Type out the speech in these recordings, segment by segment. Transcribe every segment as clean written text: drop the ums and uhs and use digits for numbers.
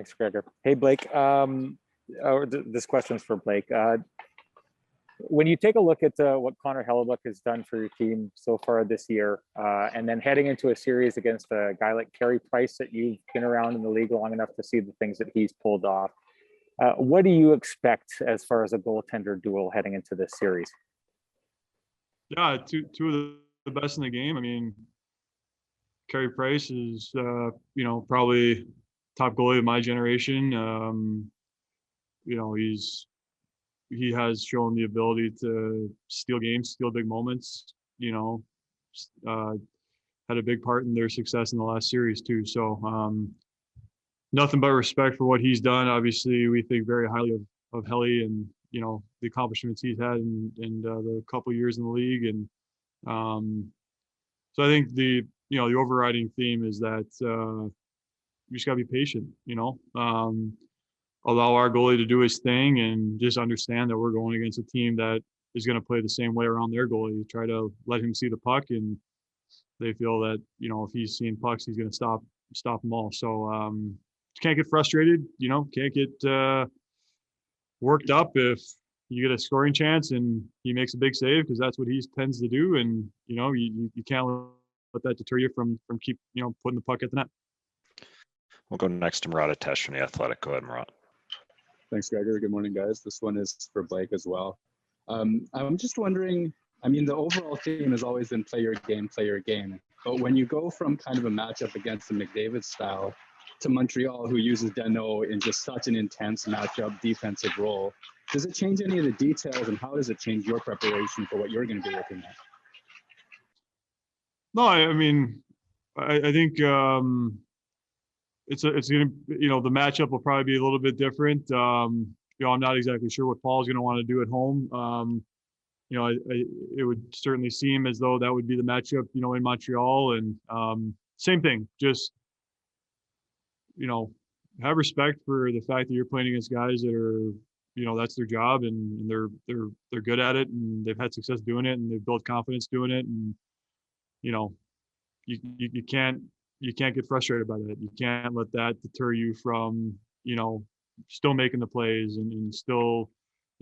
Thanks, Gregor. Hey, Blake. This question is for Blake. When you take a look at what Connor Hellebuyck has done for your team so far this year, and then heading into a series against a guy like Carey Price that you've been around in the league long enough to see the things that he's pulled off, what do you expect as far as a goaltender duel heading into this series? Yeah, two of the best in the game. I mean, Carey Price is, probably top goalie of my generation. He has shown the ability to steal games, steal big moments, had a big part in their success in the last series too. So nothing but respect for what he's done. Obviously, we think very highly of Helly and, the accomplishments he's had in the couple of years in the league. And so I think the overriding theme is that you just got to be patient, allow our goalie to do his thing and just understand that we're going against a team that is going to play the same way around their goalie. Try to let him see the puck, and they feel that, if he's seeing pucks, he's going to stop them all. So can't get frustrated, can't get worked up if you get a scoring chance and he makes a big save, because that's what he tends to do. And, you can't let that deter you from keep, putting the puck at the net. We'll go next to Murat Atesh from The Athletic. Go ahead, Murat. Thanks, Gregor. Good morning, guys. This one is for Blake as well. I'm just wondering, the overall theme has always been play your game. But when you go from kind of a matchup against the McDavid style to Montreal, who uses Danault in just such an intense matchup defensive role, does it change any of the details, and how does it change your preparation for what you're going to be looking at? No, I think it's going to, the matchup will probably be a little bit different. I'm not exactly sure what Paul's going to want to do at home. It would certainly seem as though that would be the matchup, in Montreal. And same thing, just, have respect for the fact that you're playing against guys that are, that's their job, and they're good at it, and they've had success doing it, and they've built confidence doing it. And, you can't get frustrated by that. You can't let that deter you from, still making the plays and still,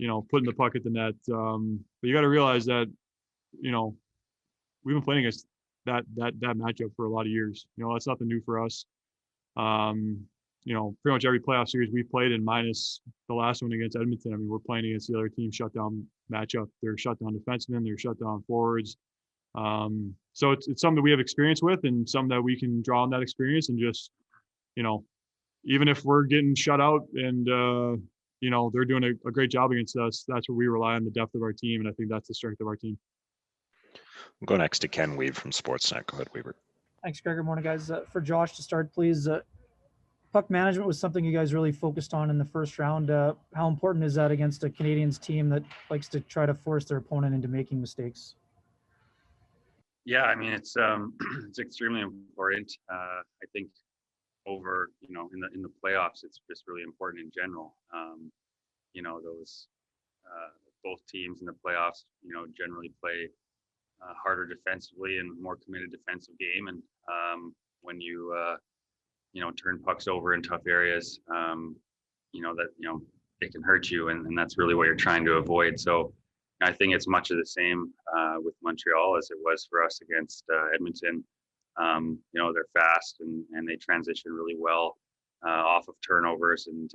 putting the puck at the net. But you got to realize that, we've been playing against that matchup for a lot of years. That's nothing new for us. Pretty much every playoff series we've played in, minus the last one against Edmonton, we're playing against the other team's shutdown matchup. They're shutdown defensemen, they're shutdown forwards. So it's something that we have experience with, and something that we can draw on that experience, and just, even if we're getting shut out and, they're doing a great job against us, that's where we rely on the depth of our team. And I think that's the strength of our team. We'll go next to Ken Weave from Sportsnet. Go ahead, Weaver. Thanks, Gregor. Morning, guys. For Josh to start, please. Puck management was something you guys really focused on in the first round. How important is that against a Canadiens team that likes to try to force their opponent into making mistakes? Yeah, it's extremely important. I think over, in the playoffs, it's just really important in general. Those both teams in the playoffs, generally play harder defensively and more committed defensive game. And when you turn pucks over in tough areas, it can hurt you, and that's really what you're trying to avoid. So I think it's much of the same with Montreal as it was for us against Edmonton. They're fast and they transition really well off of turnovers, and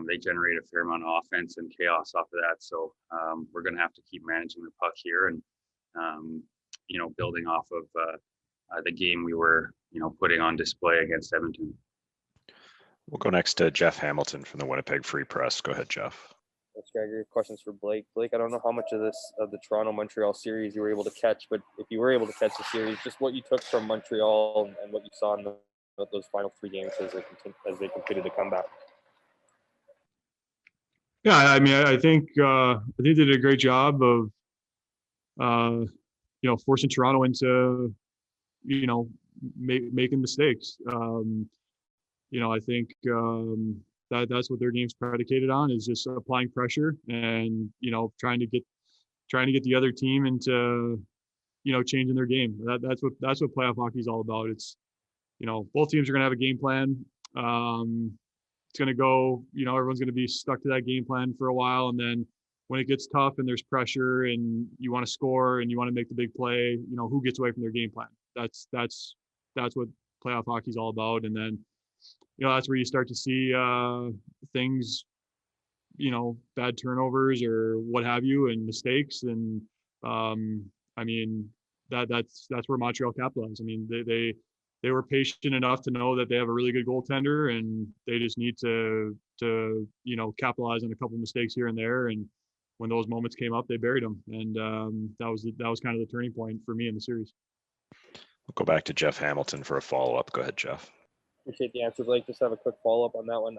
they generate a fair amount of offense and chaos off of that. So we're going to have to keep managing the puck here, and building off of the game we were putting on display against Edmonton. We'll go next to Jeff Hamilton from the Winnipeg Free Press. Go ahead, Jeff. Thanks, Gregor. Questions for Blake. Blake, I don't know how much of the Toronto-Montreal series you were able to catch, but if you were able to catch the series, just what you took from Montreal and what you saw in those final three games as they completed the comeback. Yeah, I think they did a great job of forcing Toronto into making mistakes. I think that's what their game's predicated on, is just applying pressure and trying to get the other team into changing their game. That's what playoff hockey is all about. It's both teams are going to have a game plan. it's going to go, everyone's going to be stuck to that game plan for a while. And then when it gets tough and there's pressure and you want to score and you want to make the big play, who gets away from their game plan? That's what playoff hockey is all about. And then, that's where you start to see things, bad turnovers or what have you, and mistakes. And that's where Montreal capitalized. I mean, they were patient enough to know that they have a really good goaltender, and they just need to capitalize on a couple of mistakes here and there. And when those moments came up, they buried them. And that was kind of the turning point for me in the series. We'll go back to Jeff Hamilton for a follow-up. Go ahead, Jeff. Appreciate the answer, Blake. Just have a quick follow-up on that one.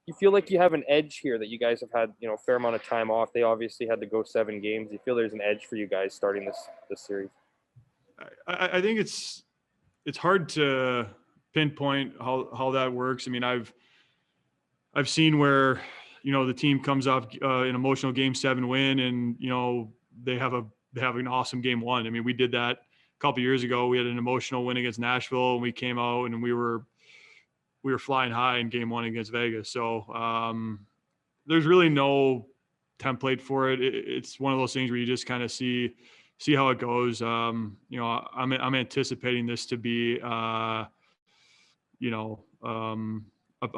You feel like you have an edge here that you guys have had, a fair amount of time off. They obviously had to go 7 games. You feel there's an edge for you guys starting this series? I think it's hard to pinpoint how that works. I mean, I've seen where, the team comes off an emotional Game 7 win, and they have an awesome Game 1. I mean, we did that a couple of years ago. We had an emotional win against Nashville, and we came out and we were flying high in Game 1 against Vegas. So there's really no template for it. It's one of those things where you just kind of see how it goes. I'm anticipating this to be a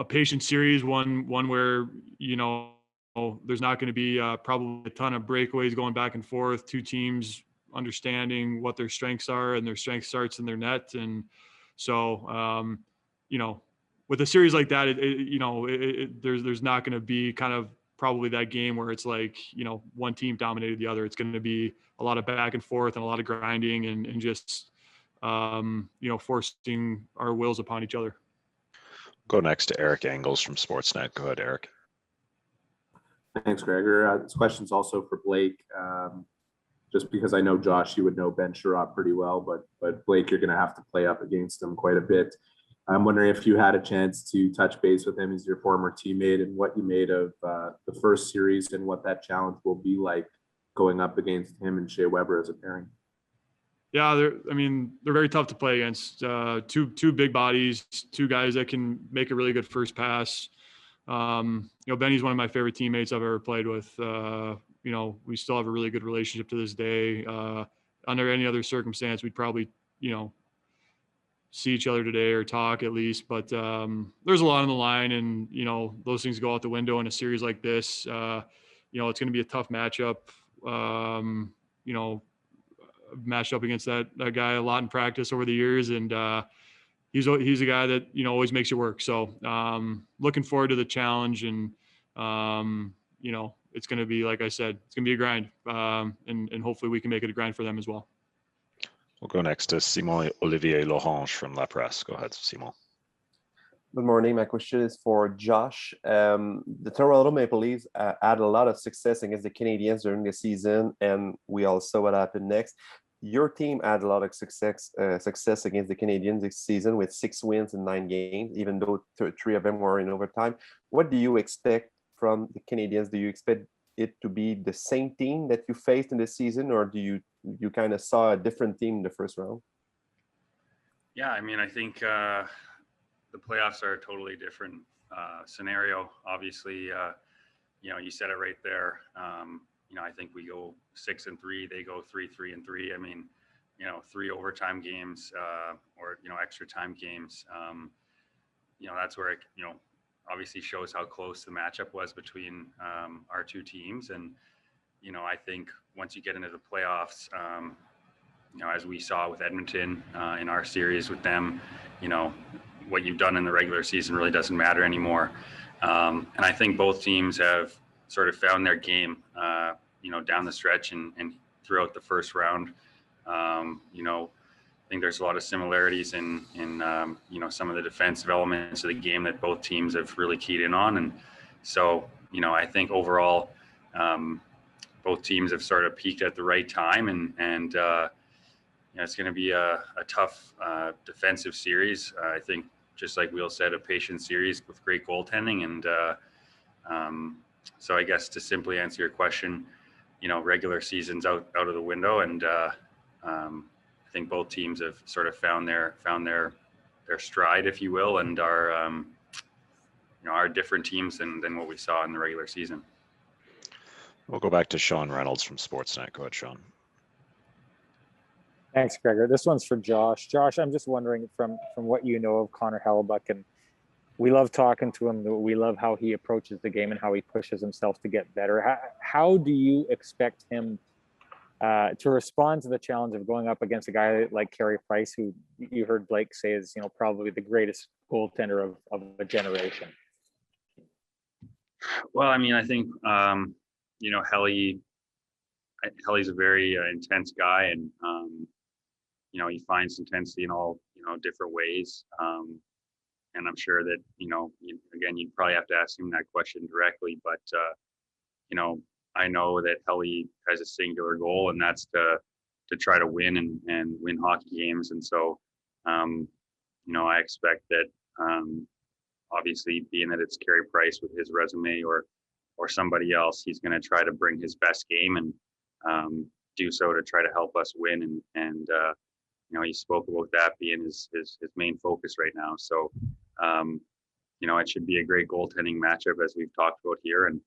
patient series, one where there's not going to be probably a ton of breakaways going back and forth. Two teams understanding what their strengths are, and their strength starts in their net. And so with a series like that, there's not going to be kind of probably that game where it's like, one team dominated the other. It's going to be a lot of back and forth and a lot of grinding and just, forcing our wills upon each other. Go next to Eric Engels from Sportsnet. Go ahead, Eric. Thanks, Gregor. This question's also for Blake. Just because I know Josh, you would know Ben Sherratt pretty well, but Blake, you're going to have to play up against him quite a bit. I'm wondering if you had a chance to touch base with him as your former teammate, and what you made of the first series and what that challenge will be like going up against him and Shea Weber as a pairing. Yeah, they're very tough to play against. Two big bodies, two guys that can make a really good first pass. Benny's one of my favorite teammates I've ever played with. We still have a really good relationship to this day. Under any other circumstance, we'd probably, see each other today or talk at least. But there's a lot on the line, and those things go out the window in a series like this. It's going to be a tough matchup. Matched up against that guy a lot in practice over the years, and he's a guy that always makes it work. So looking forward to the challenge, and it's going to be, like I said, it's going to be a grind, and hopefully we can make it a grind for them as well. We'll go next to Simon Olivier Lorange from La Presse. Go ahead, Simon. Good morning. My question is for Josh. The Toronto Maple Leafs had a lot of success against the Canadiens during the season, and we all saw what happened next. Your team had a lot of success against the Canadiens this season with 6 wins in 9 games, even though 3 of them were in overtime. What do you expect from the Canadiens? Do you expect it to be the same team that you faced in the season, or do you kind of saw a different team in the first round? Yeah, I think the playoffs are a totally different scenario. Obviously, you said it right there. I think we go 6-3, they go 3-3-3. 3 overtime games or extra time games. That's where it obviously shows how close the matchup was between our two teams. And I think once you get into the playoffs, as we saw with Edmonton in our series with them, what you've done in the regular season really doesn't matter anymore. And I think both teams have sort of found their game, down the stretch and throughout the first round. I think there's a lot of similarities in some of the defensive elements of the game that both teams have really keyed in on. And so, I think overall, both teams have sort of peaked at the right time, and it's going to be a tough defensive series. I think, just like Will said, a patient series with great goaltending. And so I guess to simply answer your question, regular season's out of the window, and I think both teams have sort of found their stride, if you will, and are are different teams than what we saw in the regular season. We'll go back to Sean Reynolds from Sportsnet. Go ahead, Sean. Thanks, Gregor. This one's for Josh. Josh, I'm just wondering from what you know of Connor Hellebuck, and we love talking to him. We love how he approaches the game and how he pushes himself to get better. How do you expect him to respond to the challenge of going up against a guy like Carey Price, who you heard Blake say is, probably the greatest goaltender of a generation? Well, I mean, I think, Helly's a very intense guy, and, he finds intensity in all, different ways. And I'm sure that, again, you'd probably have to ask him that question directly, but, I know that Helly has a singular goal, and that's to try to win and win hockey games. And so, I expect that, obviously, being that it's Carey Price with his resume or somebody else, he's going to try to bring his best game and do so to try to help us win. And he spoke about that being his main focus right now. So, it should be a great goaltending matchup, as we've talked about here. And,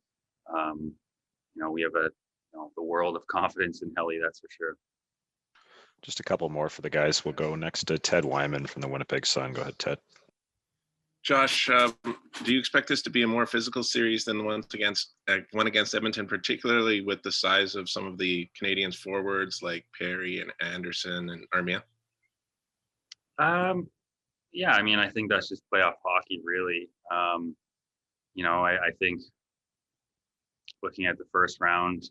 we have the world of confidence in Helly, that's for sure. Just a couple more for the guys. We'll go next to Ted Wyman from the Winnipeg Sun. Go ahead, Ted. Josh, do you expect this to be a more physical series than the one against Edmonton, particularly with the size of some of the Canadiens forwards like Perry and Anderson and Armia? Yeah, I mean, I think that's just playoff hockey, really. I think looking at the first round,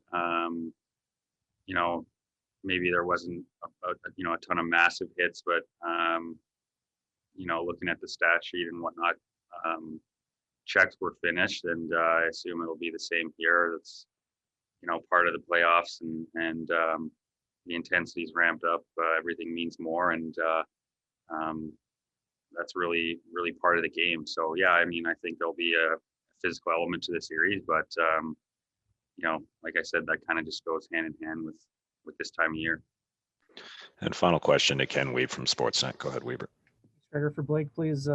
maybe there wasn't a ton of massive hits, but looking at the stat sheet and whatnot, checks were finished, and I assume it'll be the same here. That's part of the playoffs, and the intensity's ramped up. Everything means more, and that's really part of the game. So yeah, I mean, I think there'll be a physical element to the series, but like I said, that kind of just goes hand in hand with this time of year. And final question to Ken Weeb from Sportsnet. Go ahead, Weber. Gregor, for Blake, please.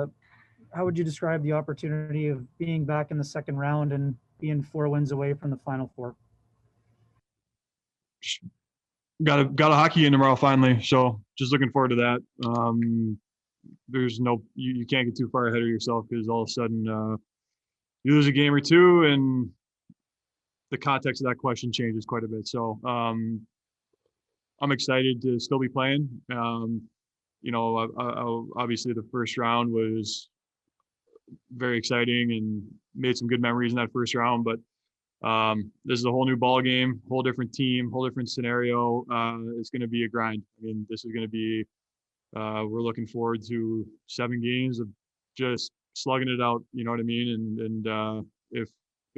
How would you describe the opportunity of being back in the second round and being 4 wins away from the Final Four? Got a hockey game tomorrow finally, so just looking forward to that. There's no you can't get too far ahead of yourself, because all of a sudden you lose a game or two and the context of that question changes quite a bit. So I'm excited to still be playing. Obviously the first round was very exciting and made some good memories in that first round, but this is a whole new ball game, whole different team, whole different scenario. It's going to be a grind. I mean, this is going to be we're looking forward to 7 games of just slugging it out, you know what I mean? And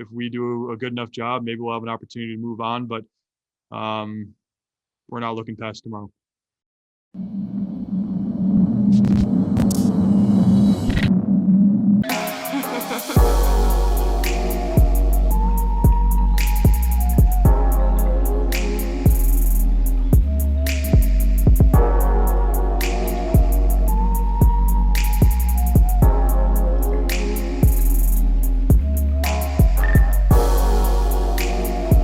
if we do a good enough job, maybe we'll have an opportunity to move on, but we're not looking past tomorrow.